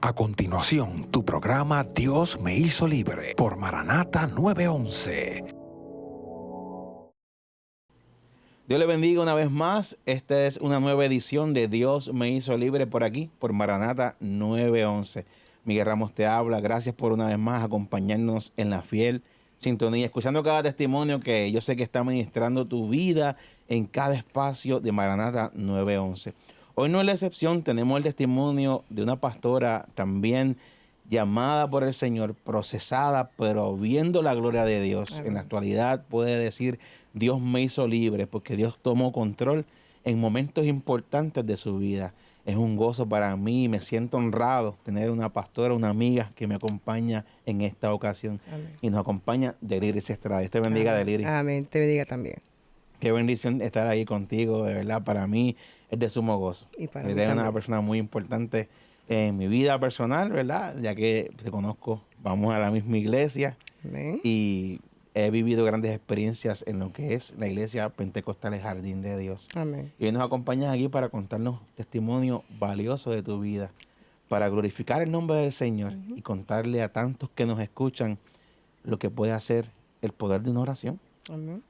A continuación, tu programa Dios me hizo libre por Maranata 911. Dios le bendiga una vez más. Esta es una nueva edición de Dios me hizo libre por aquí, por Maranata 911. Miguel Ramos te habla. Gracias por una vez más acompañarnos en la fiel sintonía, escuchando cada testimonio que yo sé que está ministrando tu vida en cada espacio de Maranata 911. Hoy no es la excepción, tenemos el testimonio de una pastora también llamada por el Señor, procesada, pero viendo la gloria de Dios. Amén. En la actualidad puede decir, Dios me hizo libre porque Dios tomó control en momentos importantes de su vida. Es un gozo para mí, me siento honrado tener una pastora, una amiga que me acompaña en esta ocasión. Amén. Y nos acompaña Deliris Estrada. Dios te bendiga, Amén. Deliris. Amén. Te bendiga también. Qué bendición estar ahí contigo, de verdad, para mí es de sumo gozo. Y para mí Eres una también. persona muy importante en mi vida personal, ¿verdad? Ya que te conozco, vamos a la misma iglesia Amén. y he vivido grandes experiencias en lo que es la iglesia Pentecostal Jardín de Dios. Amén. Y hoy nos acompañas aquí para contarnos testimonio valioso de tu vida, para glorificar el nombre del Señor y contarle a tantos que nos escuchan lo que puede hacer el poder de una oración. Amén.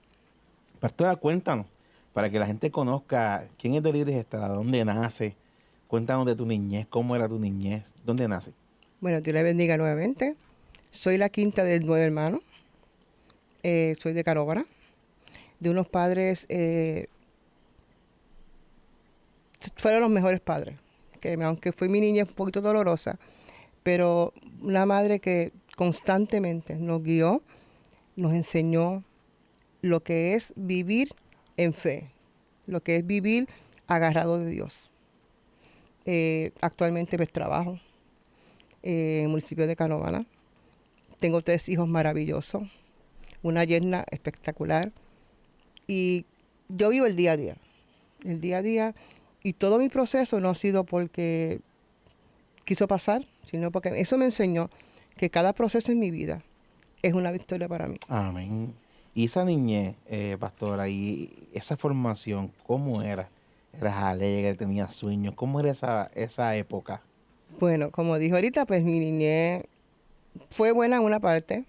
Pastora, cuéntanos, para que la gente conozca quién es Deliris Estrada, dónde nace, cuéntanos de tu niñez, cómo era tu niñez, dónde nace. Bueno, Dios le bendiga nuevamente. Soy la quinta de 9 hermanos. Soy de Canóvara, de unos padres, fueron los mejores padres. Que aunque fue mi niña un poquito dolorosa, pero una madre que constantemente nos guió, nos enseñó lo que es vivir en fe, lo que es vivir agarrado de Dios. Actualmente pues trabajo en el municipio de Canóvana. Tengo 3 hijos maravillosos, una yerna espectacular y yo vivo el día a día y todo mi proceso no ha sido porque quiso pasar, sino porque eso me enseñó que cada proceso en mi vida es una victoria para mí. Amén. Y esa niñez, pastora, y esa formación, ¿cómo era? ¿Eras alegre, tenías sueños? ¿Cómo era esa época? Bueno, como dijo ahorita, pues mi niñez fue buena en una parte.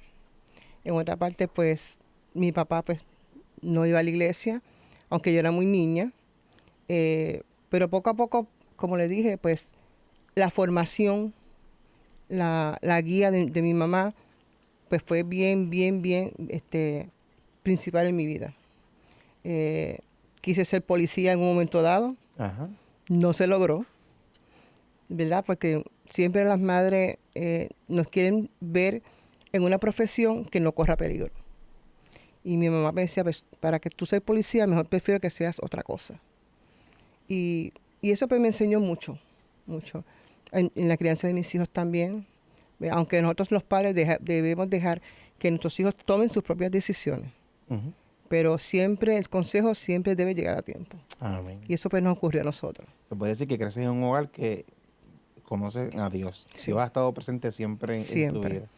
En otra parte, pues mi papá pues no iba a la iglesia, aunque yo era muy niña. Pero poco a poco, como le dije, pues la formación, la guía de mi mamá, pues fue bien principal en mi vida. Quise ser policía en un momento dado, Ajá. no se logró, ¿verdad? Porque siempre las madres nos quieren ver en una profesión que no corra peligro. Y mi mamá me decía, pues, para que tú seas policía, mejor prefiero que seas otra cosa. Y eso pues me enseñó mucho. En la crianza de mis hijos también. Aunque nosotros los padres debemos dejar que nuestros hijos tomen sus propias decisiones. Uh-huh. Pero siempre, el consejo siempre debe llegar a tiempo. Amén. Y eso pues nos ocurrió a nosotros. Se puede decir que creces en un hogar que conoce a Dios. Sí. Dios ha estado presente siempre en tu vida.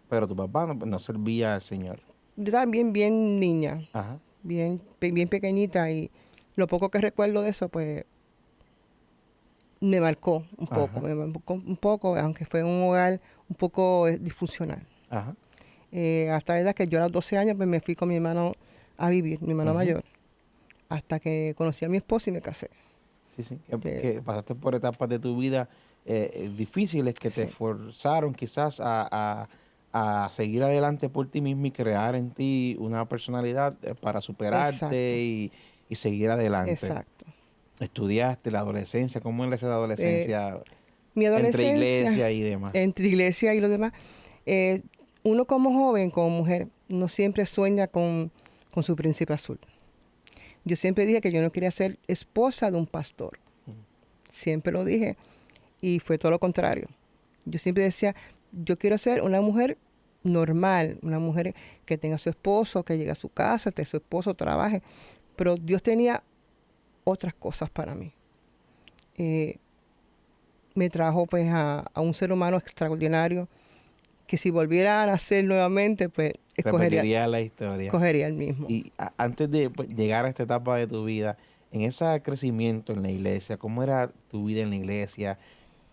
Pero tu papá no servía al Señor. Yo estaba bien niña. Ajá. Bien pequeñita, y lo poco que recuerdo de eso, pues, me marcó un poco, aunque fue un hogar un poco disfuncional. Ajá. Hasta la edad que yo a los 12 años pues, me fui con mi hermano a vivir, mi hermano mayor, hasta que conocí a mi esposo y me casé. Sí. Que pasaste por etapas de tu vida difíciles que te forzaron quizás a seguir adelante por ti mismo y crear en ti una personalidad para superarte y seguir adelante. Exacto. Estudiaste la adolescencia, ¿cómo era esa adolescencia? Mi adolescencia. Entre iglesia y demás. Entre iglesia y lo demás. Uno como joven, como mujer, no siempre sueña con su príncipe azul. Yo siempre dije que yo no quería ser esposa de un pastor. Siempre lo dije. Y fue todo lo contrario. Yo siempre decía, yo quiero ser una mujer normal, una mujer que tenga a su esposo, que llegue a su casa, que su esposo trabaje. Pero Dios tenía otras cosas para mí. Me trajo pues a un ser humano extraordinario que si volviera a nacer nuevamente, pues repetiría la historia. Escogería el mismo. Y antes de llegar a esta etapa de tu vida, en ese crecimiento en la iglesia, ¿cómo era tu vida en la iglesia?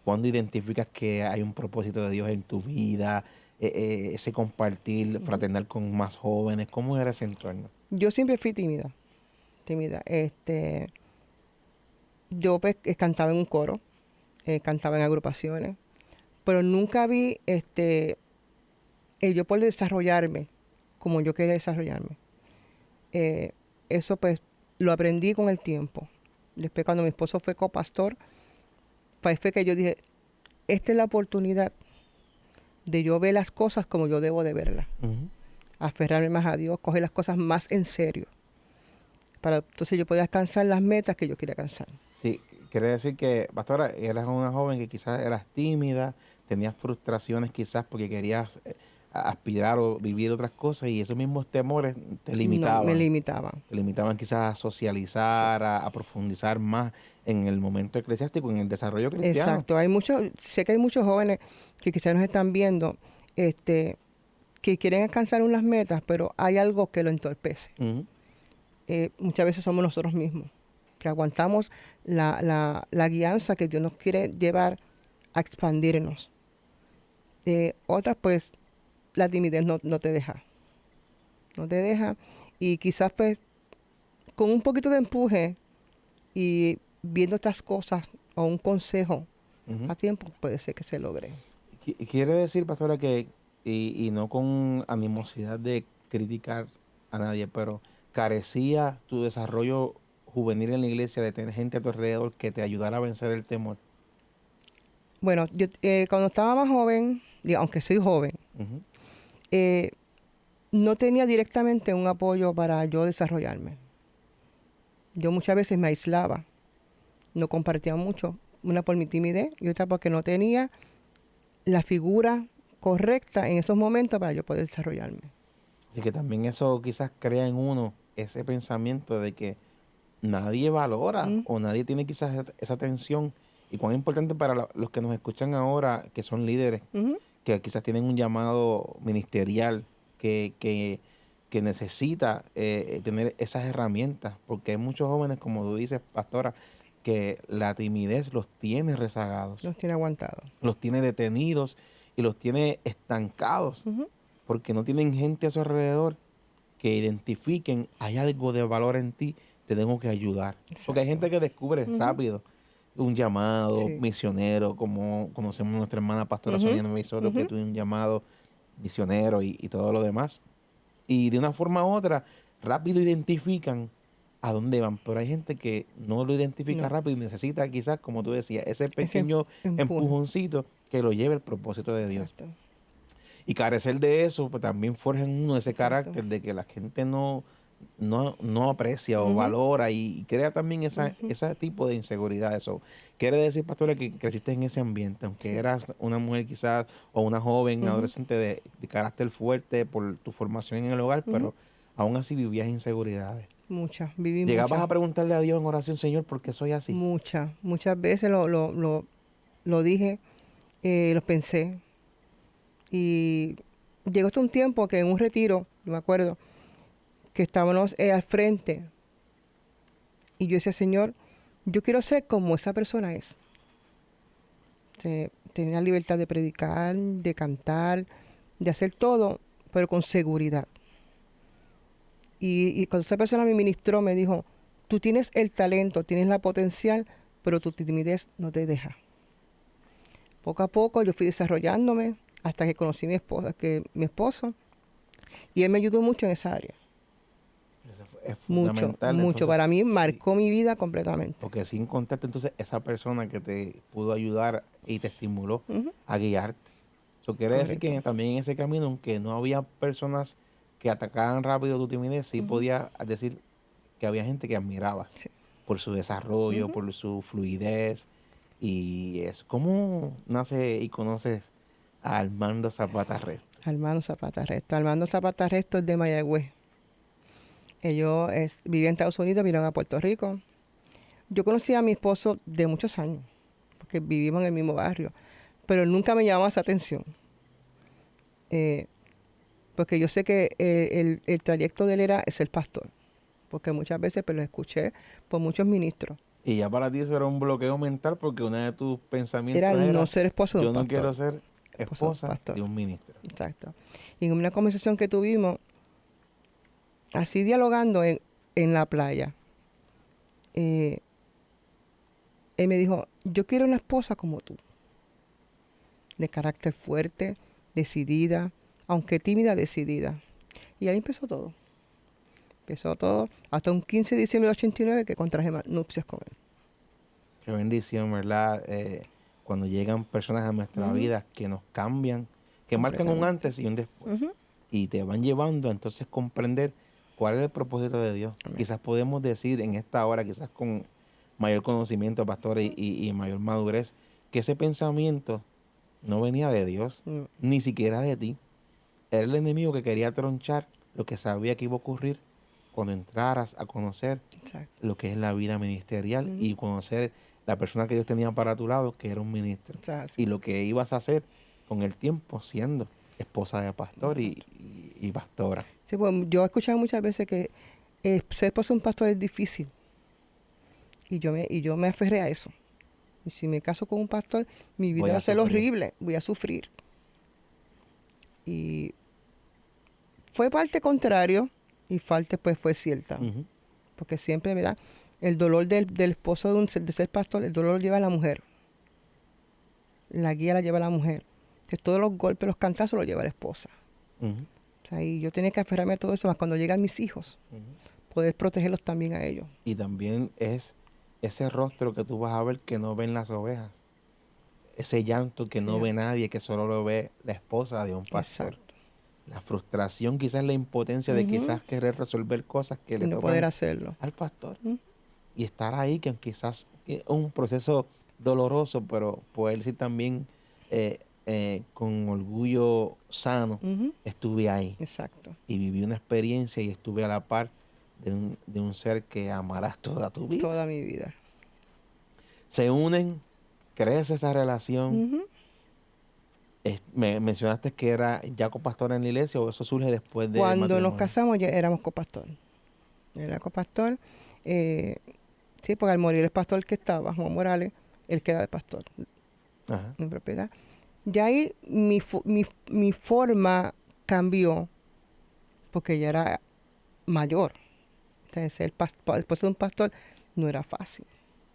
¿Cuándo identificas que hay un propósito de Dios en tu vida? Ese compartir fraternal con más jóvenes. ¿Cómo era ese entorno? Yo siempre fui tímida, tímida. Yo pues, cantaba en un coro, cantaba en agrupaciones, pero nunca vi el yo poder desarrollarme como yo quería desarrollarme. Eso pues lo aprendí con el tiempo. Después cuando mi esposo fue copastor, pues fue que yo dije, esta es la oportunidad de yo ver las cosas como yo debo de verlas. Ujú. Aferrarme más a Dios, coger las cosas más en serio. Para entonces yo poder alcanzar las metas que yo quería alcanzar. Sí, quiere decir que, pastora, eras una joven que quizás eras tímida, tenías frustraciones quizás porque querías aspirar o vivir otras cosas y esos mismos temores te No, me limitaban. limitaban. Te limitaban quizás a socializar, a profundizar más en el momento eclesiástico, en el desarrollo cristiano. Exacto. Sé que hay muchos jóvenes que quizás nos están viendo, que quieren alcanzar unas metas, pero hay algo que lo entorpece. Ujú. Muchas veces somos nosotros mismos, que aguantamos la guianza que Dios nos quiere llevar a expandirnos. Otras, pues, la timidez no te deja. No te deja. Y quizás, pues, con un poquito de empuje y viendo otras cosas o un consejo Ujú. a tiempo, puede ser que se logre. Quiere decir, pastora, que, y no con animosidad de criticar a nadie, pero carecía tu desarrollo juvenil en la iglesia de tener gente a tu alrededor que te ayudara a vencer el temor. Bueno, yo cuando estaba más joven, aunque soy joven, Ujú. eh, no tenía directamente un apoyo para yo desarrollarme. Yo muchas veces me aislaba, no compartía mucho, una por mi timidez y otra porque no tenía la figura correcta en esos momentos para yo poder desarrollarme. Así que también eso quizás crea en uno ese pensamiento de que nadie valora Mm, o nadie tiene quizás esa atención. Y cuán importante para los que nos escuchan ahora, que son líderes, ujú, que quizás tienen un llamado ministerial, que necesita tener esas herramientas, porque hay muchos jóvenes, como tú dices, pastora, que la timidez los tiene rezagados, los tiene aguantados. los tiene detenidos y los tiene estancados, Ujú, porque no tienen gente a su alrededor que identifiquen, hay algo de valor en ti, te tengo que ayudar. Porque hay exacto. gente que descubre Ujú, rápido un llamado sí. misionero, como conocemos a nuestra hermana pastora Ujú, Sonia Nueva Soto, que ujú, tuvo un llamado misionero y todo lo demás. Y de una forma u otra, rápido identifican a dónde van. Pero hay gente que no lo identifica no, rápido y necesita quizás, como tú decías, ese ese pequeño empuje. empujoncito que lo lleve al propósito de Dios. Exacto, Y carecer de eso, pues también forja en uno ese exacto. carácter de que la gente no aprecia o Ujú, valora y crea también ujú, ese tipo de inseguridad. Eso quiere decir, pastora, que creciste en ese ambiente, aunque sí. eras una mujer quizás o una joven, Ujú, adolescente de carácter fuerte por tu formación en el hogar, ujú. pero aún así vivías inseguridades. Viví Llegabas a muchas, preguntarle a Dios en oración, Señor, ¿por qué soy así? muchas veces lo dije, lo pensé. Y llegó hasta un tiempo que en un retiro, yo me acuerdo, que estábamos al frente y yo decía, Señor, yo quiero ser como esa persona es. Tener la libertad de predicar, de cantar, de hacer todo, pero con seguridad. Y cuando esa persona me ministró, me dijo, tú tienes el talento, tienes la potencial, pero tu timidez no te deja. Poco a poco yo fui desarrollándome hasta que conocí a mi esposo, y él me ayudó mucho en esa área. Es Mucho, fundamental, mucho. Para entonces, mí sí. marcó mi vida completamente. Porque sin contarte, entonces, esa persona que te pudo ayudar y te estimuló Ujú, a guiarte. Eso quiere decir correcto. que también en ese camino, aunque no había personas que atacaban rápido tu timidez, sí Ujú, podía decir que había gente que admirabas sí. por su desarrollo, Ujú. por su fluidez. Y es ¿cómo nace y conoces a Armando Zapata Resto? Armando Zapata Resto. Armando Zapata Resto es de Mayagüez. Ellos vivían en Estados Unidos, vinieron a Puerto Rico. Yo conocí a mi esposo de muchos años, porque vivimos en el mismo barrio, pero nunca me llamó esa atención. Eh, Porque yo sé que el trayecto de él era ser pastor, porque muchas veces pues, lo escuché por muchos ministros. Y ya para ti eso era un bloqueo mental porque uno de tus pensamientos Era era, no ser esposo de yo un no pastor. quiero ser Esposo de un esposa pastor. de un ministro. Exacto. Y en una conversación que tuvimos, así dialogando en la playa, él me dijo, yo quiero una esposa como tú, de carácter fuerte, decidida, aunque tímida, decidida. Y ahí empezó todo. Empezó todo hasta un 15 de diciembre de 89 que contraje nupcias con él. Qué bendición, ¿verdad? Cuando llegan personas a nuestra vida que nos cambian, que marcan un Completamente. antes y un después. Ujú. Y te van llevando a entonces comprender cuál es el propósito de Dios. Amén. Quizás podemos decir en esta hora, quizás con mayor conocimiento, pastor, y mayor madurez, que ese pensamiento no venía de Dios, No. ni siquiera de ti. Era el enemigo que quería tronchar lo que sabía que iba a ocurrir cuando entraras a conocer Exacto. lo que es la vida ministerial y conocer la persona que Dios tenía para tu lado, que era un ministro. O sea, así. Y lo que ibas a hacer con el tiempo siendo esposa de pastor y pastora. Sí, pues, yo he escuchado muchas veces que ser esposo de un pastor es difícil. Y yo me aferré a eso. Y si me caso con un pastor, mi Voy vida a va a ser sufrir. horrible, voy a sufrir. Y fue parte contrario y parte pues fue cierta. Ujú. Porque siempre, ¿verdad? El dolor del esposo de ser pastor, el dolor lo lleva a la mujer. La guía la lleva a la mujer. Entonces, todos los golpes, los cantazos lo lleva la esposa. Ujú. O sea, y yo tenía que aferrarme a todo eso, más cuando llegan mis hijos, poder protegerlos también a ellos. Y también es ese rostro que tú vas a ver que no ven las ovejas. Ese llanto que no Sí. ve nadie, que solo lo ve la esposa de un pastor. Exacto. La frustración, quizás la impotencia de Ujú. quizás querer resolver cosas que Y le no tocan poder hacerlo. al pastor. ¿Mm? Y estar ahí, que quizás es un proceso doloroso, pero poder decir también con orgullo sano, Ujú. estuve ahí Exacto. y viví una experiencia y estuve a la par de un ser que amarás toda tu vida. Toda mi vida. Se unen, crece esa relación. Ujú. Me mencionaste que era ya copastor en la iglesia o eso surge después del Cuando nos matrimonio. casamos ya éramos copastor. Era copastor. Sí, porque al morir el pastor que estaba, Juan Morales, él queda de pastor Ajá. en propiedad. Ya ahí mi forma cambió porque ya era mayor. Entonces, ser después de un pastor no era fácil.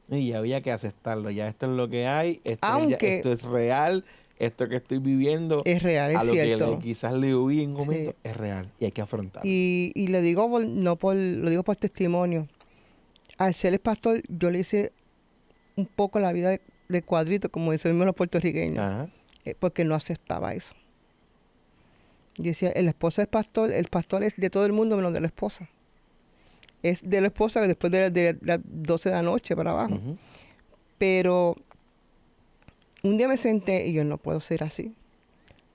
Y había que aceptarlo. Ya esto es lo que hay. Aunque Esto es real. Esto que estoy viviendo, es real, a es lo que cierto. quizás le huí en un momento, Sí. es real. Y hay que afrontarlo. Y le digo, lo digo por testimonio. Al ser el pastor, yo le hice un poco la vida de cuadrito, como decimos los puertorriqueños, Ajá. porque no aceptaba eso. Yo decía, el pastor es de todo el mundo menos de la esposa. Es de la esposa después de las 12 de la noche para abajo. Ujú. Pero un día me senté y yo no puedo ser así,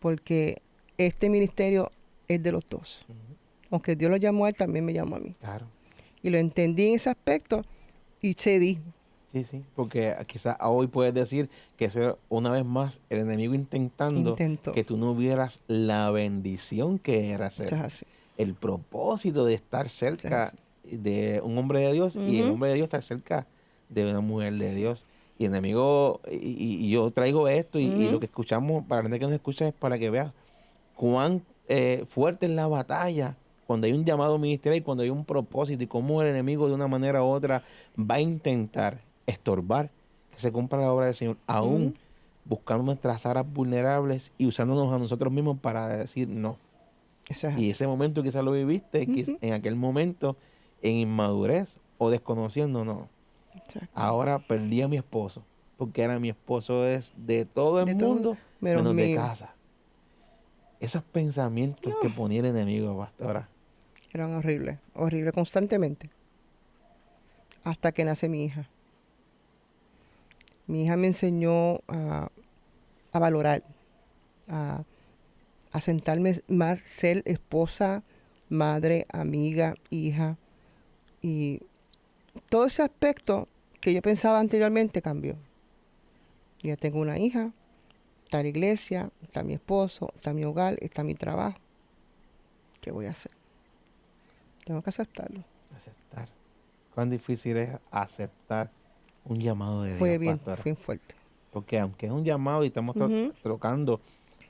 porque este ministerio es de los dos. Aunque Dios lo llamó a él, también me llamó a mí. Claro. Y lo entendí en ese aspecto y cedí. Sí, sí. Porque quizás hoy puedes decir que ser una vez más el enemigo intentando Intentó. que tú no vieras la bendición que era ser. Eso es así. El propósito de estar cerca Eso de un hombre de Dios y el Ujú. hombre de Dios estar cerca de una mujer de Dios. Y el enemigo, y yo traigo esto y lo que escuchamos, para la gente que nos escucha es para que veas cuán fuerte es la batalla cuando hay un llamado ministerial y cuando hay un propósito y cómo el enemigo de una manera u otra va a intentar estorbar que se cumpla la obra del Señor, aún buscando nuestras áreas vulnerables y usándonos a nosotros mismos para decir no. Eso es Y así. ese momento quizás lo viviste, en aquel momento, en inmadurez o desconociendo, no. Exacto. Ahora perdí a mi esposo, porque era mi esposo es de todo el De todo, mundo, menos menos de mío. casa. Esos pensamientos que ponía el enemigo, pastora. Eran horribles, horribles constantemente. Hasta que nace mi hija. Mi hija me enseñó a valorar, a sentarme más, ser esposa, madre, amiga, hija. Y todo ese aspecto que yo pensaba anteriormente cambió. Ya tengo una hija, está la iglesia, está mi esposo, está mi hogar, está mi trabajo. ¿Qué voy a hacer? Tengo que aceptarlo. Aceptar. Cuán difícil es aceptar un llamado de Fue Dios, bien, pastora. fue fuerte. Porque aunque es un llamado y estamos Ujú. tocando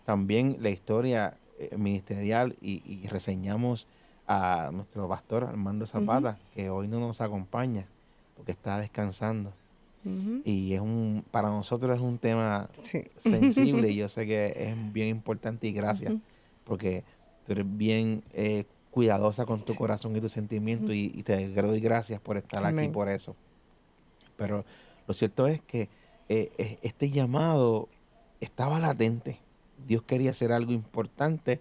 también la historia ministerial y reseñamos a nuestro pastor Armando Zapata, que hoy no nos acompaña porque está descansando. Ujú. Y para nosotros es un tema Sí. sensible y yo sé que es bien importante y gracias Ujú. porque tú eres bien cuidadosa con tu Sí. corazón y tus sentimientos y te doy gracias por estar aquí Amén. por eso. Pero lo cierto es que este llamado estaba latente. Dios quería hacer algo importante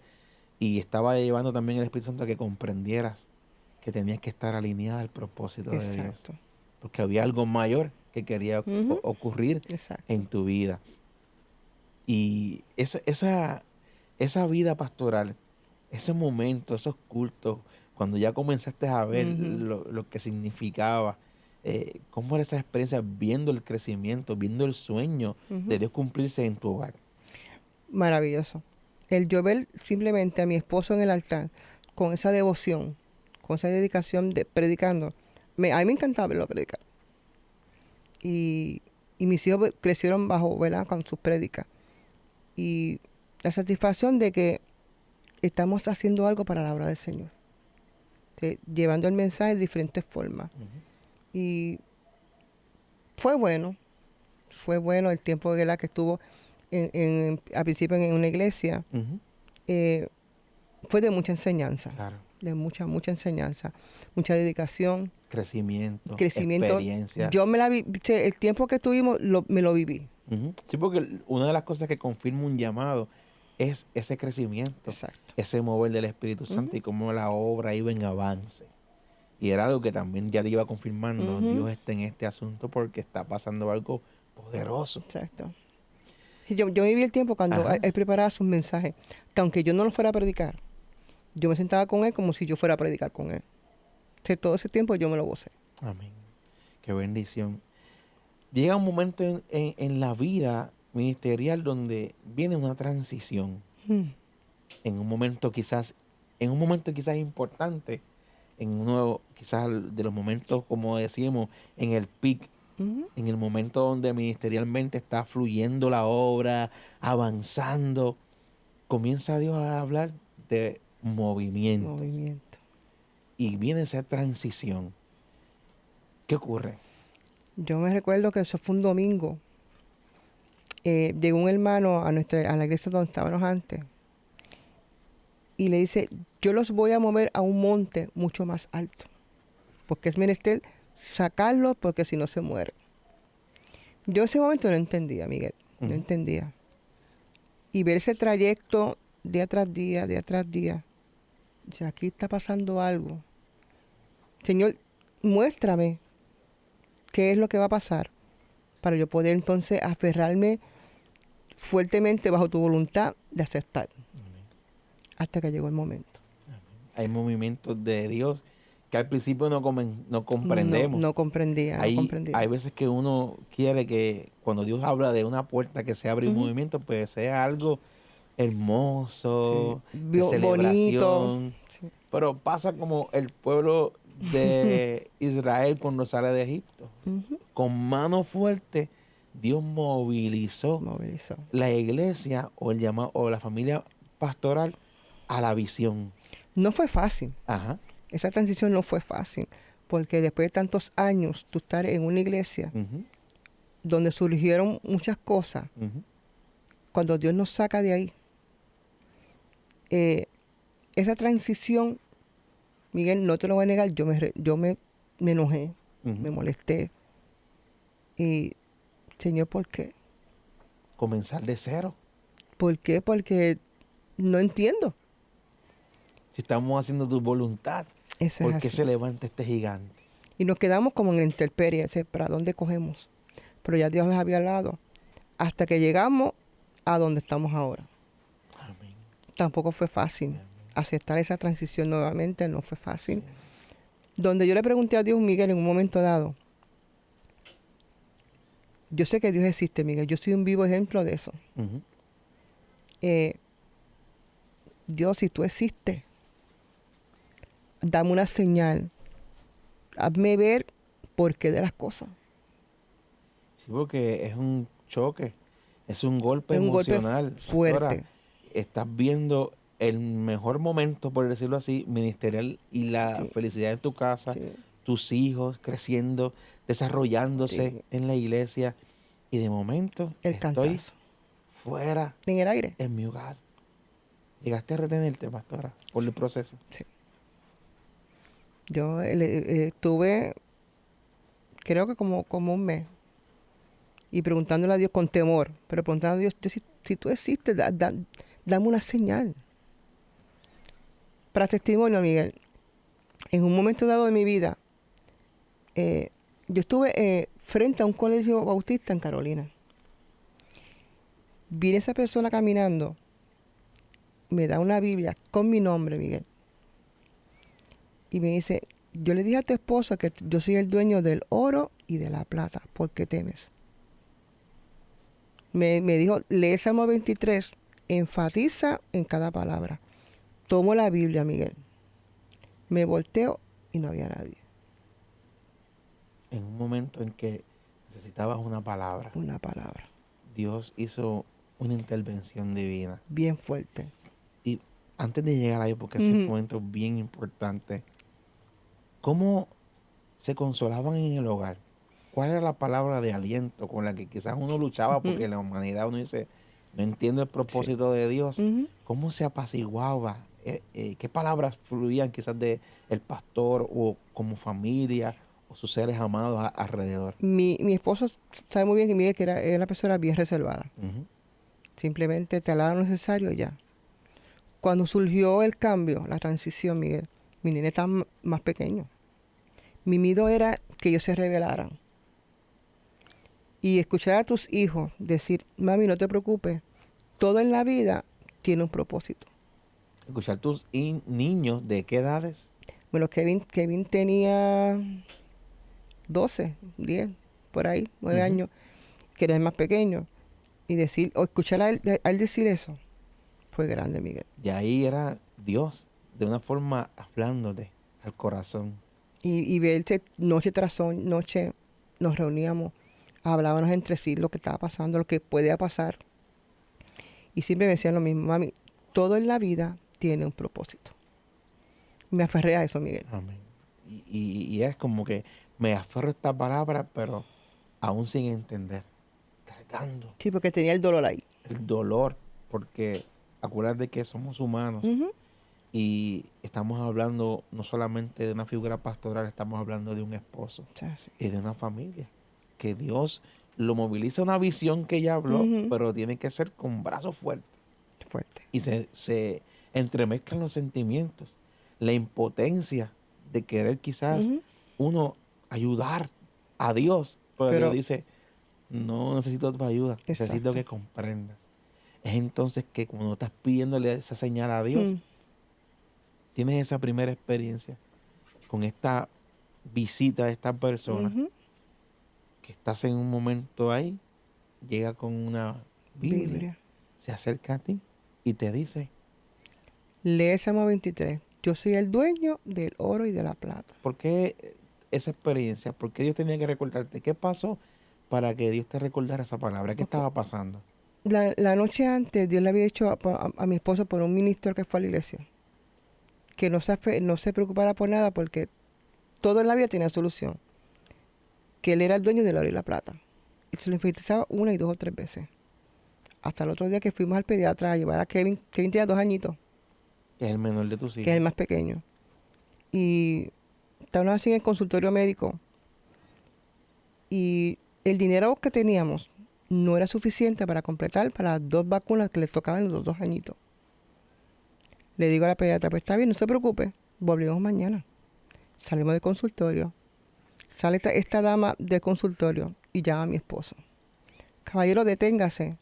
y estaba llevando también el Espíritu Santo a que comprendieras que tenías que estar alineada al propósito de Dios. Exacto. Porque había algo mayor que quería Ujú. ocurrir Exacto. en tu vida. Y esa vida pastoral, ese momento, esos cultos, cuando ya comenzaste a ver Ujú. lo que significaba, cómo era esa experiencia viendo el crecimiento, viendo el sueño de Ujú. Dios cumplirse en tu hogar. Maravilloso. El yo ver simplemente a mi esposo en el altar con esa devoción, con esa dedicación de predicando, a mí me encantaba verlo predicar. Y, y mis hijos crecieron bajo, ¿verdad?, con sus prédicas. Y la satisfacción de que estamos haciendo algo para la obra del Señor, llevando el mensaje de diferentes formas. Ujú, Y fue bueno el tiempo, ¿verdad?, que estuvo al principio en una iglesia. ujú, eh, Fue de mucha enseñanza, claro. de mucha enseñanza, mucha dedicación, Crecimiento, crecimiento. experiencia. Yo me la vi, el tiempo que tuvimos me lo viví. Ujú. Sí, porque una de las cosas que confirma un llamado es ese crecimiento, Exacto. ese mover del Espíritu Santo Ujú. y cómo la obra iba en avance. Y era algo que también ya te iba confirmando, Ujú. Dios está en este asunto porque está pasando algo poderoso. Exacto. Y yo viví el tiempo cuando Ajá. él preparaba sus mensajes, que aunque yo no lo fuera a predicar, yo me sentaba con él como si yo fuera a predicar con él. Todo ese tiempo yo me lo gocé. Amén. Qué bendición. Llega un momento en la vida ministerial donde viene una transición. Mm. En un momento quizás importante, en uno quizás de los momentos, como decíamos, en el peak, Ujú. en el momento donde ministerialmente está fluyendo la obra, avanzando, comienza Dios a hablar de movimientos Movimiento. y viene esa transición. ¿Qué ocurre? Yo me recuerdo que eso fue un domingo. Llegó un hermano a la iglesia donde estábamos antes y le dice, yo los voy a mover a un monte mucho más alto, porque es menester sacarlos porque si no se muere. Yo en ese momento no entendía, Miguel, no Ujú. entendía. Y ver ese trayecto día tras día, o sea, aquí está pasando algo. Señor, muéstrame qué es lo que va a pasar para yo poder entonces aferrarme fuertemente bajo tu voluntad de aceptar, hasta que llegó el momento. Hay movimientos de Dios que al principio no No, comprendemos. no comprendía, no Hay comprendía. veces que uno quiere que cuando Dios habla de una puerta que se abre un Ujú. movimiento, pues sea algo Sí, hermoso, de bonito. celebración. Sí. Pero pasa como el pueblo de Israel cuando sale de Egipto. Ujú. Con mano fuerte, Dios movilizó Movilizó. la iglesia o el llamado o la familia pastoral a la visión. No fue fácil. Ajá. Esa transición no fue fácil. Porque después de tantos años, tú estar en una iglesia Ujú, donde surgieron muchas cosas, ujú. cuando Dios nos saca de ahí, eh, esa transición, Miguel, no te lo voy a negar, me enojé, Ujú. me molesté. Y, Señor, ¿por qué? Comenzar de cero. ¿Por qué? Porque no entiendo. Si estamos haciendo tu voluntad, Eso es ¿por qué así. se levanta este gigante? Y nos quedamos como en la intemperie, o sea, ¿para dónde cogemos? Pero ya Dios nos había hablado. Hasta que llegamos a donde estamos ahora. Amén. Tampoco fue fácil. Amén. Aceptar esa transición nuevamente no fue Sí. fácil. Donde yo le pregunté a Dios, Miguel, en un momento dado, yo sé que Dios existe, Miguel, yo soy un vivo ejemplo de eso. Ujú. Eh, Dios, si tú existes, dame una señal, hazme ver por qué de las cosas. Sí, porque es un choque, es un golpe Es un golpe emocional. fuerte. Ahora, estás viendo el mejor momento, por decirlo así, ministerial y la Sí. felicidad en tu casa, Sí. tus hijos creciendo, desarrollándose Sí. en la iglesia. Y de momento El estoy cantazo. fuera En el aire. en mi hogar. Llegaste a retenerte, pastora, por el proceso. Sí. Yo tuve, creo que como un mes. Y preguntándole a Dios con temor. Pero preguntando a Dios, si tú existes, dame una señal. Para testimonio, Miguel, en un momento dado de mi vida, yo estuve frente a un colegio bautista en Carolina. Viene esa persona caminando, me da una Biblia con mi nombre, Miguel. Y me dice, yo le dije a tu esposa que yo soy el dueño del oro y de la plata. ¿Por qué temes? Me dijo, lee Salmo 23, enfatiza en cada palabra. Tomo la Biblia, Miguel. Me volteo y no había nadie. En un momento en que necesitabas una palabra, Una palabra. Dios hizo una intervención divina. Bien fuerte. Y antes de llegar ahí, porque ese Ujú. momento es bien importante, ¿cómo se consolaban en el hogar? ¿Cuál era la palabra de aliento con la que quizás uno luchaba? Porque en la humanidad uno dice, no entiendo el propósito de Dios. Ujú. ¿Cómo se apaciguaba? ¿Qué palabras fluían quizás de el pastor o como familia o sus seres amados alrededor? Mi esposo sabe muy bien que Miguel que era una persona bien reservada. Ujú. Simplemente te hablaba lo necesario y ya. Cuando surgió el cambio, la transición, Miguel, mi nene estaba más pequeño. Mi miedo era que ellos se rebelaran. Y escuchar a tus hijos decir, mami, no te preocupes, todo en la vida tiene un propósito. Escuchar tus niños, ¿de qué edades? Bueno, Kevin tenía 12, 10, por ahí, 9 Ujú. años, que era el más pequeño. Y decir, o escuchar a él decir eso, fue grande, Miguel. Y ahí era Dios, de una forma hablándote al corazón. Y verse noche tras noche, nos reuníamos, hablábamos entre sí lo que estaba pasando, lo que podía pasar. Y siempre me decían lo mismo, mami, todo en la vida tiene un propósito. Me aferré a eso, Miguel. Amén. Y es como que me aferro a esta palabra, pero aún sin entender, cargando Sí, porque tenía el dolor ahí. el dolor, porque acuérdate que somos humanos Ujú. y estamos hablando no solamente de una figura pastoral, estamos hablando de un esposo O sea, sí. y de una familia, que Dios lo moviliza una visión que ella habló, Ujú. pero tiene que ser con brazos fuertes. Fuerte. Y se entremezclan los sentimientos, la impotencia de querer quizás Ujú. uno ayudar a Dios, pero Dios Pero, dice, no necesito tu ayuda, necesito exacto. que comprendas. Es entonces que cuando estás pidiéndole esa señal a Dios, Mm. tienes esa primera experiencia con esta visita de esta persona, Ujú. que estás en un momento ahí, llega con una Biblia, Biblia. se acerca a ti y te dice, Lee Salmo 23. Yo soy el dueño del oro y de la plata. ¿por qué esa experiencia? ¿Por qué Dios tenía que recordarte? ¿Qué pasó para que Dios te recordara esa palabra? ¿Qué Porque estaba pasando? la noche antes, Dios le había dicho a mi esposo por un ministro que fue a la iglesia que no se preocupara por nada porque todo en la vida tenía solución. Que él era el dueño del oro y la plata. Y se lo enfatizaba una y 2 o 3 veces. Hasta el otro día que fuimos al pediatra a llevar a Kevin. Kevin tenía 2 añitos, Que es el menor de tus que es hijos. el más pequeño. Y estábamos así en el consultorio médico. Y el dinero que teníamos no era suficiente para completar para las 2 vacunas que le tocaban los 2 añitos. Le digo a la pediatra, pues está bien, no se preocupe, volvemos mañana. Salimos del consultorio. Sale esta dama del consultorio y llama a mi esposo. Caballero, deténgase,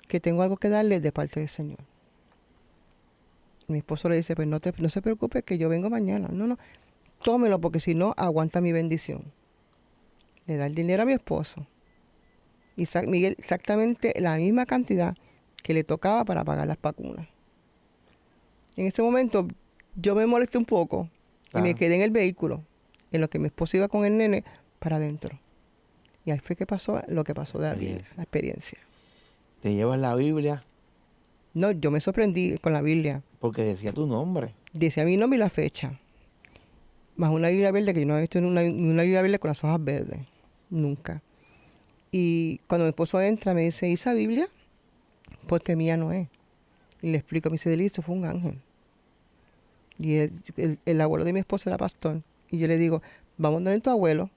que tengo algo que darle de parte del Señor. Mi esposo le dice, pues no se preocupe, que yo vengo mañana. No, tómelo, porque si no, aguanta mi bendición. Le da el dinero a mi esposo. Y Miguel, exactamente la misma cantidad que le tocaba para pagar las vacunas. En ese momento, yo me molesté un poco y me Claro. quedé en el vehículo, en lo que mi esposo iba con el nene para adentro. Y ahí fue que pasó lo que pasó de Experiencia. la experiencia. Te llevas la Biblia No, yo me sorprendí con la Biblia. porque decía tu nombre. Decía mi nombre y la fecha. Más una Biblia verde que yo no había visto una Biblia verde con las hojas verdes. Nunca. Y cuando mi esposo entra, me dice, ¿y esa Biblia? Porque mía no es. Y le explico, me dice, Delito, fue un ángel. Y el abuelo de mi esposa era pastor. Y yo le digo, vamos donde tu abuelo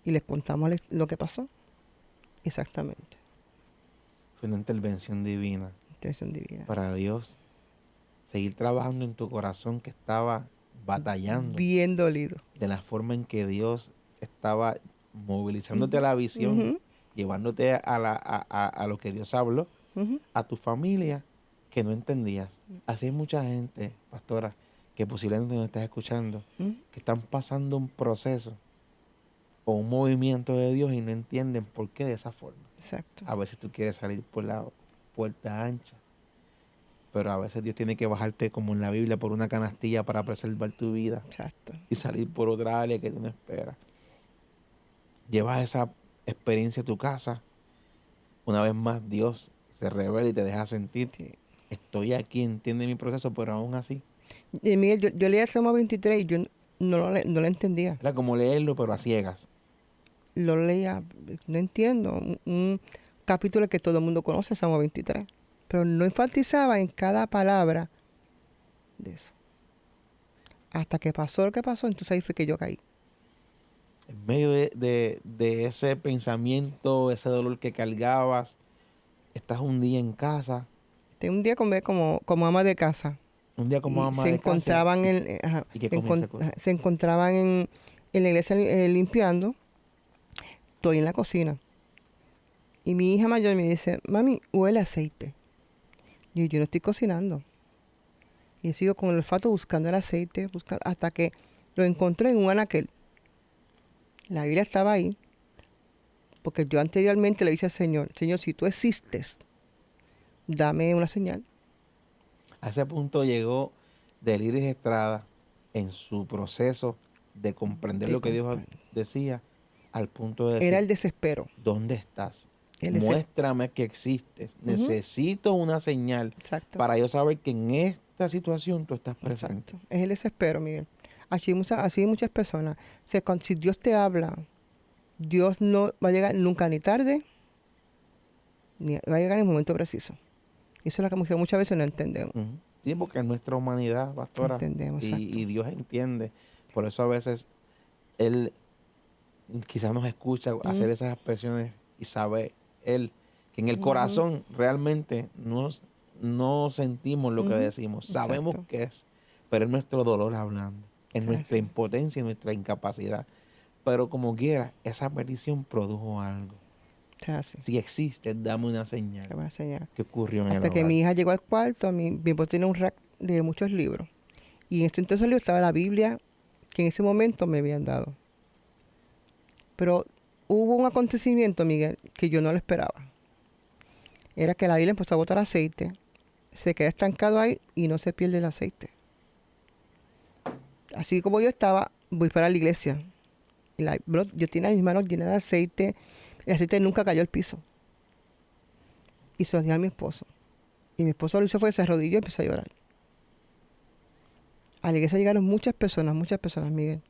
y les contamos lo que pasó. Exactamente. Fue una intervención divina Intervención divina. para Dios seguir trabajando en tu corazón que estaba batallando Bien dolido. de la forma en que Dios estaba movilizándote a la visión, Ujú, llevándote a lo que Dios habló, ujú. a tu familia que no entendías. Así hay mucha gente, pastora, que posiblemente nos estás escuchando, Ujú. que están pasando un proceso o un movimiento de Dios y no entienden por qué de esa forma. Exacto. A veces tú quieres salir por la puerta ancha, pero a veces Dios tiene que bajarte como en la Biblia por una canastilla para preservar tu vida Exacto. y salir por otra área que tú no esperas. Llevas esa experiencia a tu casa. Una vez más Dios se revela y te deja sentir, Sí. estoy aquí, entiende mi proceso, pero aún así, Y Miguel, yo leía el Salmo 23 y yo no lo entendía. era como leerlo, pero a ciegas. Lo leía, no entiendo. Un capítulo que todo el mundo conoce, Salmo 23. Pero no enfatizaba en cada palabra de eso. Hasta que pasó lo que pasó, entonces ahí fue que yo caí. En medio de ese pensamiento, ese dolor que cargabas, estás un día en casa, Tenía un día como ama de casa. un día como Y ama se de casa, encontraban, y ¿qué comienza a ocurrir? se encontraban en la iglesia limpiando. Estoy en la cocina. Y mi hija mayor me dice, mami, huele a aceite. Y yo no estoy cocinando. Y sigo con el olfato buscando el aceite, hasta que lo encontré en un anaquel. La Biblia estaba ahí, porque yo anteriormente le dije al Señor, Señor, si tú existes, dame una señal. A ese punto llegó Deliris Estrada en su proceso de comprender lo que Dios decía, al punto de Era decir, el desespero. ¿dónde estás? El desespero. Muéstrame que existes. Necesito una señal Exacto. para yo saber que en esta situación tú estás presente. Exacto. Es el desespero, Miguel. Así hay muchas personas. O sea, si Dios te habla, Dios no va a llegar nunca ni tarde, ni va a llegar en el momento preciso. Y eso es lo que muchas veces no entendemos. Ujú. Sí, porque es nuestra humanidad, pastora, Entendemos, y exacto. Dios entiende. Por eso a veces Él quizás nos escucha hacer esas expresiones y sabe Él que en el corazón realmente no sentimos lo que decimos. Sabemos Exacto. que es, pero es nuestro dolor hablando, es nuestra Así. impotencia y nuestra incapacidad. Pero como quiera, esa petición produjo algo. O sea, así. Si existe, dame una Te señal. voy a enseñar. ¿Qué ocurrió en el Hasta que hogar? mi hija llegó al cuarto, mi esposo tenía un rack de muchos libros. Y en entre esos libros estaba la Biblia que en ese momento me habían dado. Pero hubo un acontecimiento, Miguel, que yo no lo esperaba. Era que la Biblia empezó a botar aceite, se queda estancado ahí y no se pierde el aceite. Así como yo estaba, voy para la iglesia. Yo tenía mis manos llenas de aceite. El aceite nunca cayó al piso. Y se lo di a mi esposo. Y mi esposo lo hizo fue, se arrodilló y empezó a llorar. A la iglesia llegaron muchas personas, Miguel,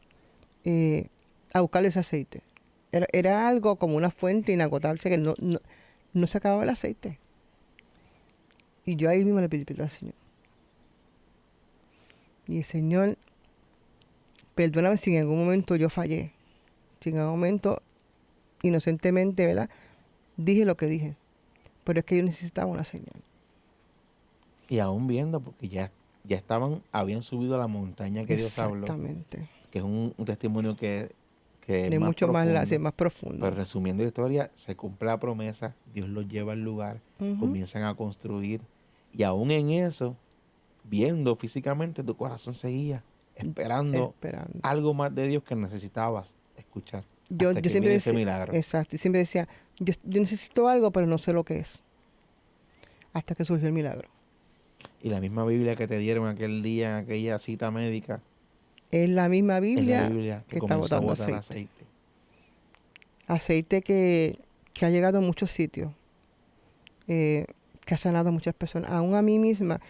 a buscar ese aceite. Era algo como una fuente inagotable, que no se acababa el aceite. Y yo ahí mismo le pedí perdón al Señor. Y el Señor, perdóname si en algún momento yo fallé. Si en algún momento, inocentemente, ¿verdad? Dije lo que dije. Pero es que yo necesitaba una señal. Y aún viendo, porque ya habían subido a la montaña que Dios habló, Exactamente. que es un testimonio que es De más mucho más, profundo. más profundo. Pero resumiendo la historia, se cumple la promesa, Dios los lleva al lugar, comienzan a construir. Y aún en eso, viendo físicamente, tu corazón seguía esperando algo más de Dios que necesitabas escuchar. Yo hasta que siempre viene decía, ese milagro. exacto, yo siempre decía, yo necesito algo, pero no sé lo que es. Hasta que surgió el milagro. Y la misma Biblia que te dieron aquel día, en aquella cita médica, Es la misma es Biblia, la Biblia que está comenzó a botando botar aceite. aceite. Aceite que ha llegado a muchos sitios, que ha sanado a muchas personas. Aún a mí misma,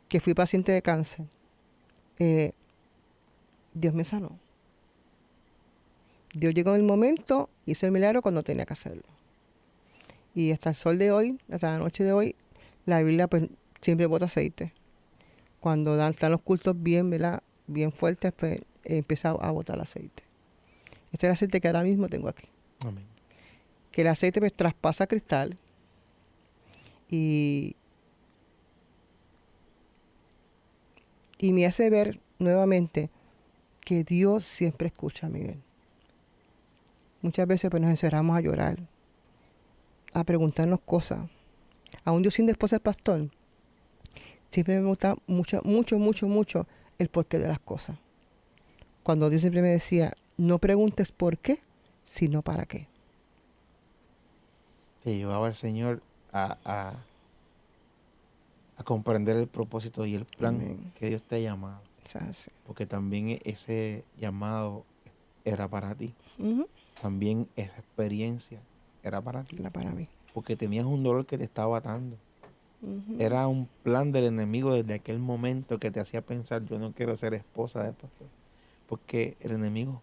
que fui paciente de cáncer, Dios me sanó. Dios llegó en el momento, hizo el milagro cuando tenía que hacerlo. Y hasta el sol de hoy, hasta la noche de hoy, la Biblia pues siempre bota aceite. Cuando están los cultos bien, ¿verdad? Bien fuertes, pues empieza a botar aceite. Este es el aceite que ahora mismo tengo aquí. Amén. Que el aceite pues traspasa cristal y me hace ver nuevamente que Dios siempre escucha, Miguel. Muchas veces pues nos encerramos a llorar, a preguntarnos cosas. Aún yo siendo esposa del pastor, siempre me gusta mucho el porqué de las cosas. Cuando Dios siempre me decía, no preguntes por qué, sino para qué. Te llevaba el Señor a comprender el propósito y el plan Amén. que Dios te ha llamado. O sea, sí. Porque también ese llamado era para ti. Ujú. También esa experiencia era para ti. Era para mí. Porque tenías un dolor que te estaba atando. Ujú. Era un plan del enemigo desde aquel momento que te hacía pensar, yo no quiero ser esposa del pastor. Porque el enemigo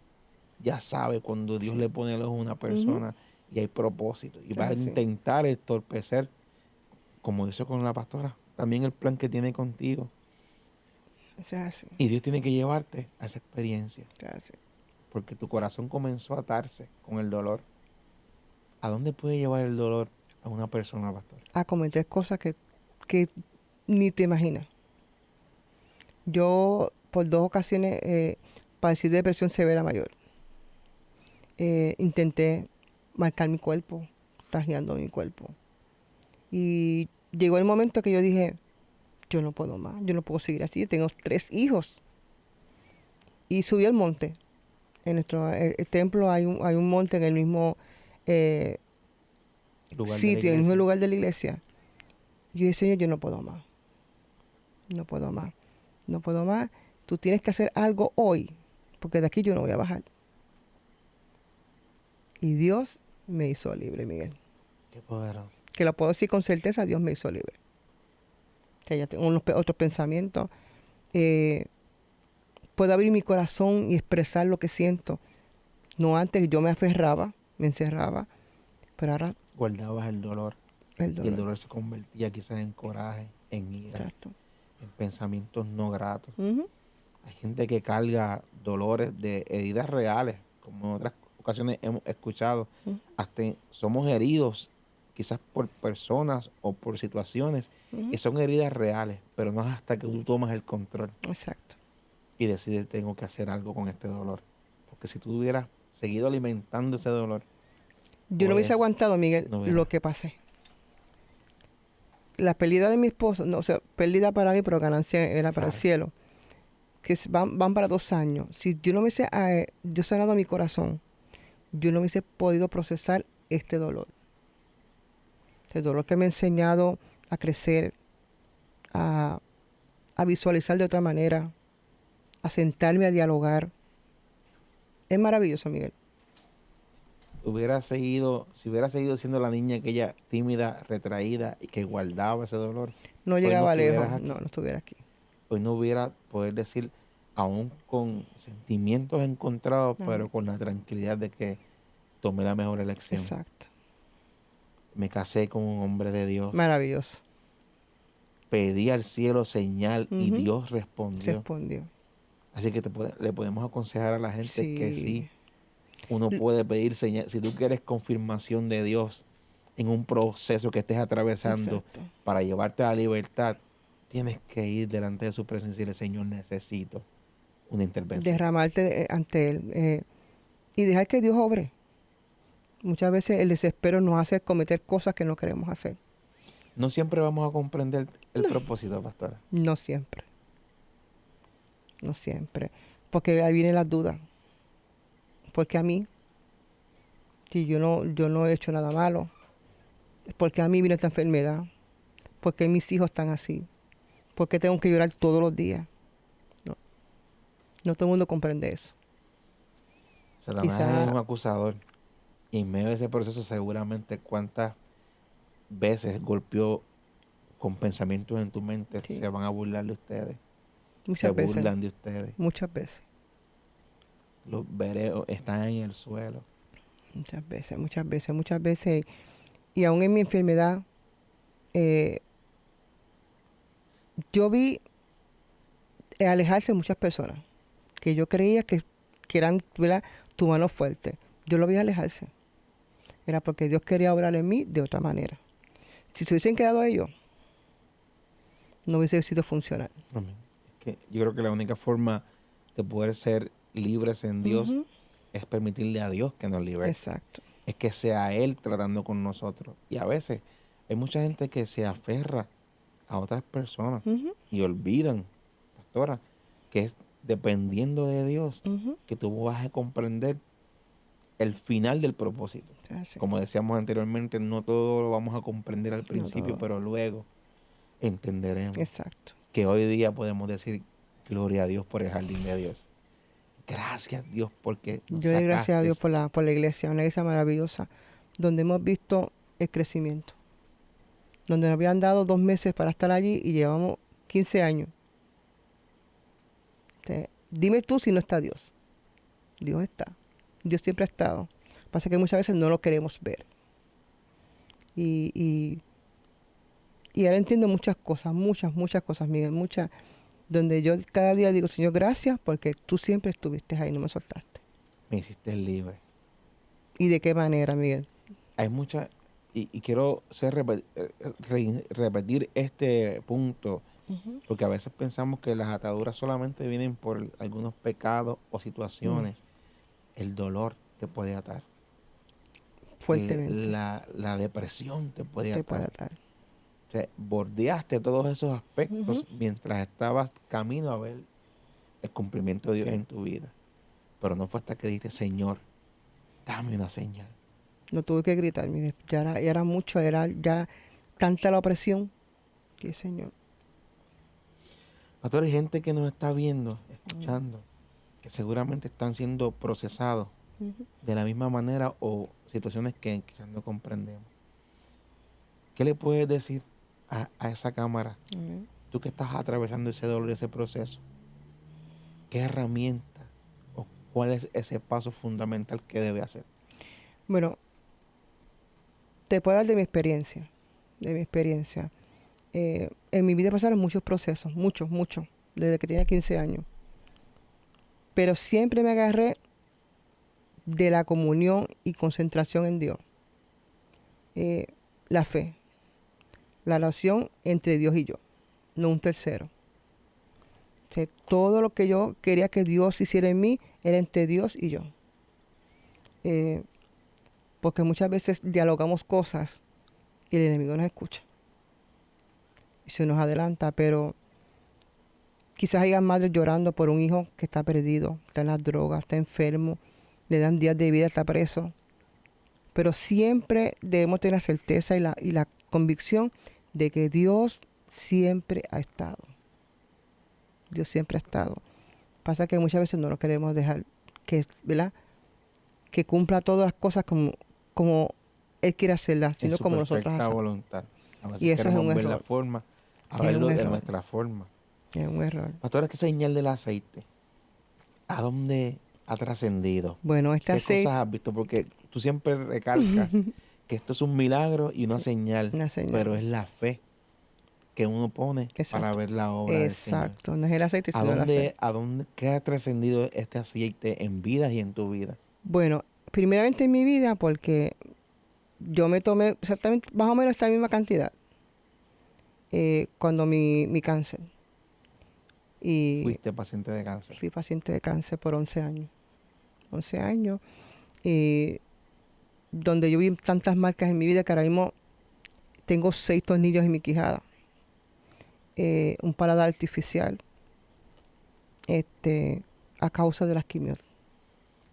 ya sabe cuando Dios Sí. le pone el ojo a una persona y hay propósito. Y va a Sí. intentar entorpecer, como hizo con la pastora, también el plan que tiene contigo. O sea, sí. Y Dios tiene que llevarte a esa experiencia. O sea, sí. Porque tu corazón comenzó a atarse con el dolor. ¿A dónde puede llevar el dolor a una persona, pastor? A cometer cosas que ni te imaginas. Yo por 2 ocasiones padecí de depresión severa mayor. Intenté marcar mi cuerpo, tajeando mi cuerpo. Y llegó el momento que yo dije, yo no puedo más, yo no puedo seguir así. Yo tengo 3 hijos. Y subí al monte. En nuestro el templo hay un monte en el mismo Lugar de la sitio, en el mismo iglesia. lugar de la iglesia. Yo dije, Señor, yo no puedo más. No puedo más. No puedo más. Tú tienes que hacer algo hoy, porque de aquí yo no voy a bajar. Y Dios me hizo libre, Miguel. Qué poderoso. Que lo puedo decir con certeza, Dios me hizo libre. Que ya tengo otros pensamientos. Puedo abrir mi corazón y expresar lo que siento. No antes yo me aferraba, me encerraba, pero ahora Guardabas el dolor. el Y el dolor. dolor se convertía quizás en coraje, en ira, Exacto. en pensamientos no gratos. Ujú. Hay gente que carga dolores de heridas reales, como en otras ocasiones hemos escuchado. Ujú. Hasta somos heridos quizás por personas o por situaciones Ujú. que son heridas reales, pero no es hasta que tú tomas el control Exacto. y decides tengo que hacer algo con este dolor. Porque si tú hubieras seguido alimentando ese dolor, Yo no hubiese pues, aguantado, Miguel, no hubiera. lo que pasé. La pérdida de mi esposo, no, o sea, pérdida para mí, pero ganancia era para el Claro. cielo. Que van para 2 años. Si yo no hubiese yo sanado mi corazón, yo no hubiese podido procesar este dolor. El dolor que me ha enseñado a crecer, a visualizar de otra manera, a sentarme a dialogar. Es maravilloso, Miguel. Si hubiera seguido siendo la niña aquella tímida, retraída y que guardaba ese dolor, No hoy no llegaba lejos, estuvieras aquí. no estuviera aquí. Hoy no hubiera poder decir, aún con sentimientos encontrados, No. pero con la tranquilidad de que tomé la mejor elección. Exacto. Me casé con un hombre de Dios. Maravilloso. Pedí al cielo señal y Ujú. Dios respondió. Respondió. Así que le podemos aconsejar a la gente que sí, uno L- puede pedir señal. Si tú quieres confirmación de Dios en un proceso que estés atravesando Exacto. para llevarte a la libertad, tienes que ir delante de su presencia y decirle, Señor, necesito una intervención. Derramarte ante Él. Y dejar que Dios obre. Muchas veces el desespero nos hace cometer cosas que no queremos hacer. No siempre vamos a comprender el propósito, pastora. No siempre. No siempre. Porque ahí vienen las dudas. Porque a mí, si yo no he hecho nada malo, porque a mí vino esta enfermedad, porque mis hijos están así, porque tengo que llorar todos los días. No, no todo el mundo comprende eso. Satanás Quizá- es un acusador Y en medio de ese proceso seguramente cuántas veces golpeó con pensamientos en tu mente, Sí. se van a burlar de ustedes, se Muchas veces. burlan de ustedes, Muchas veces. los veré, están en el suelo. Muchas veces, muchas veces, muchas veces. Y aún en mi enfermedad, yo vi alejarse muchas personas que yo creía que eran, ¿verdad?, tu mano fuerte. Yo lo vi alejarse. Era porque Dios quería obrar en mí de otra manera. Si se hubiesen quedado ellos, no hubiese sido funcional. Amén. Es que yo creo que la única forma de poder ser libres en Dios Ujú. es permitirle a Dios que nos libere. Exacto. Es que sea Él tratando con nosotros. Y a veces hay mucha gente que se aferra a otras personas Ujú, y olvidan, pastora, que es dependiendo de Dios ujú. que tú vas a comprender el final del propósito. Así. Como decíamos anteriormente, no todo lo vamos a comprender al No principio, todo. pero luego entenderemos Exacto. que hoy día podemos decir gloria a Dios por el jardín de Dios. Gracias Dios porque nos Yo doy gracias a sacaste. Dios por la iglesia, una iglesia maravillosa, donde hemos visto el crecimiento. Donde nos habían dado 2 meses para estar allí y llevamos 15 años. Dime tú si no está Dios. Dios está. Dios siempre ha estado. Pasa que muchas veces no lo queremos ver. Y ahora entiendo muchas cosas, muchas cosas, Miguel, muchas, donde yo cada día digo, Señor, gracias, porque tú siempre estuviste ahí, no me soltaste. Me hiciste libre. ¿Y de qué manera, Miguel? Hay muchas, y quiero repetir este punto, Ujú. porque a veces pensamos que las ataduras solamente vienen por algunos pecados o situaciones. El dolor te puede atar. Fuertemente La depresión te puede te puede atar. atar. O sea, bordeaste todos esos aspectos Ujú. mientras estabas camino a ver el cumplimiento de Dios Sí. en tu vida. Pero no fue hasta que dijiste, Señor, dame una señal. No tuve que gritar, Miguel. Ya era mucho, era ya tanta la opresión. Que Señor. Pastor, hay gente que nos está viendo, escuchando, que seguramente están siendo procesados Ujú. de la misma manera o situaciones que quizás no comprendemos. ¿Qué le puedes decir a esa cámara? Amén. Tú que estás atravesando ese dolor, ese proceso. ¿Qué herramienta o cuál es ese paso fundamental que debe hacer? Bueno, te puedo hablar de mi experiencia. De mi experiencia. En mi vida pasaron muchos procesos, muchos, desde que tenía 15 años. Pero siempre me agarré de la comunión y concentración en Dios. La fe, la relación entre Dios y yo, no un tercero. O sea, todo lo que yo quería que Dios hiciera en mí era entre Dios y yo. Porque muchas veces dialogamos cosas y el enemigo nos escucha. Y se nos adelanta, pero quizás haya madres llorando por un hijo que está perdido, está en las drogas, está enfermo, le dan días de vida, está preso. Pero siempre debemos tener la certeza y la convicción de que Dios siempre ha estado. Dios siempre ha estado. Pasa que muchas veces no lo queremos dejar que, ¿verdad?, que cumpla todas las cosas como Él quiere hacerlas, En sino su como nosotros perfecta hacemos. voluntad. A veces Y eso es queremos un ver la error. forma, a Es un verlo de error. nuestra forma. Es un error. Pastor, esta señal del aceite, ¿a dónde ha trascendido? Bueno, este ¿Qué aceite, cosas has visto? Porque tú siempre recalcas que esto es un milagro y una Sí, señal, una señal. pero es la fe que uno pone para Exacto. ver la obra del Señor. Exacto, no es el aceite, sino la fe. ¿Qué ha trascendido este aceite en vidas y en tu vida? Bueno, primeramente en mi vida, porque yo me tomé exactamente, más o menos esta misma cantidad, cuando mi cáncer. Y Fuiste paciente de cáncer. fui paciente de cáncer por 11 años. 11 años. Y donde yo vi tantas marcas en mi vida que ahora mismo tengo 6 tornillos en mi quijada. Un paladar artificial. A causa de las quimios.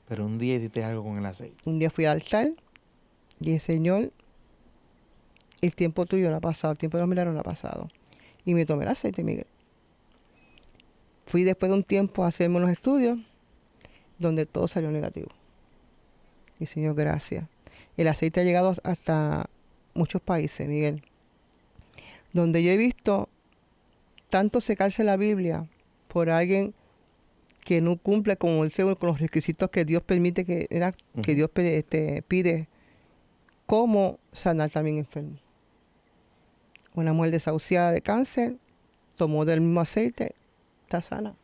Pero un día hiciste algo con el aceite. Un día fui al altar y dije, Señor, el tiempo tuyo no ha pasado, el tiempo de los milagros no ha pasado. Y me tomé el aceite, Miguel. Fui después de un tiempo a hacerme unos estudios donde todo salió negativo. Y Señor, gracias. El aceite ha llegado hasta muchos países, Miguel, donde yo he visto tanto secarse la Biblia por alguien que no cumple con los requisitos que Dios permite, que Dios pide, como sanar también enfermos. Una mujer desahuciada de cáncer, tomó del mismo aceite, está sana.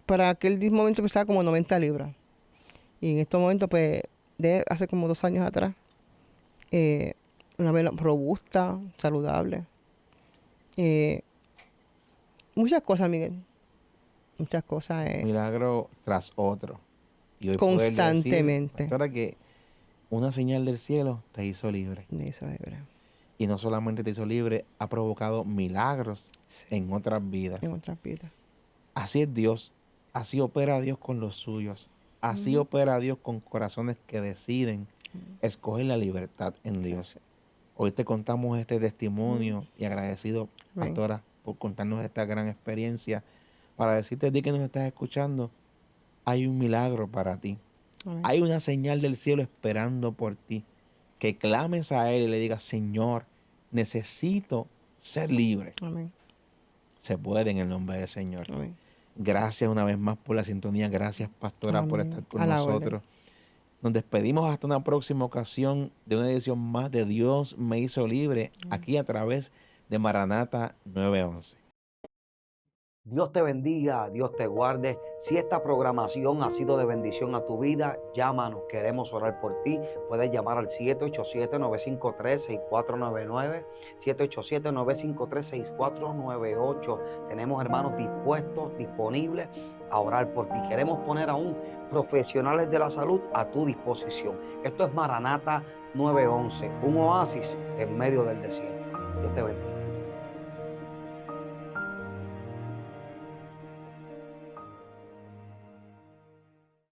Para aquel momento pesaba como 90 libras. Y en estos momentos, pues, de hace como 2 años atrás, una vela robusta, saludable. Muchas cosas, Miguel. Muchas cosas. Milagro tras otro. Y hoy Constantemente. Poder decir, pastora, que una señal del cielo te hizo libre. Me hizo libre. Y no solamente te hizo libre, ha provocado milagros en otras vidas. En otras vidas. Así es Dios. Así opera Dios con los suyos. Así opera Dios con corazones que deciden escoger la libertad en Dios. Sí. Hoy te contamos este testimonio y agradecido, pastora, por contarnos esta gran experiencia. Para decirte a ti que nos estás escuchando, hay un milagro para ti. Amén. Hay una señal del cielo esperando por ti. Que clames a Él y le digas, Señor, necesito ser libre. Amén. Se puede en el nombre del Señor. Amén. Gracias una vez más por la sintonía. Gracias, pastora, Amén. por estar con A la nosotros. orden. Nos despedimos hasta una próxima ocasión de una edición más de Dios me hizo libre, aquí a través de Maranata 911. Dios te bendiga, Dios te guarde. Si esta programación ha sido de bendición a tu vida, llámanos, queremos orar por ti. Puedes llamar al 787-953-6499, 787-953-6498. Tenemos hermanos dispuestos, disponibles a orar por ti. Queremos poner aún profesionales de la salud a tu disposición. Esto es Maranata 911, un oasis en medio del desierto. Dios te bendiga.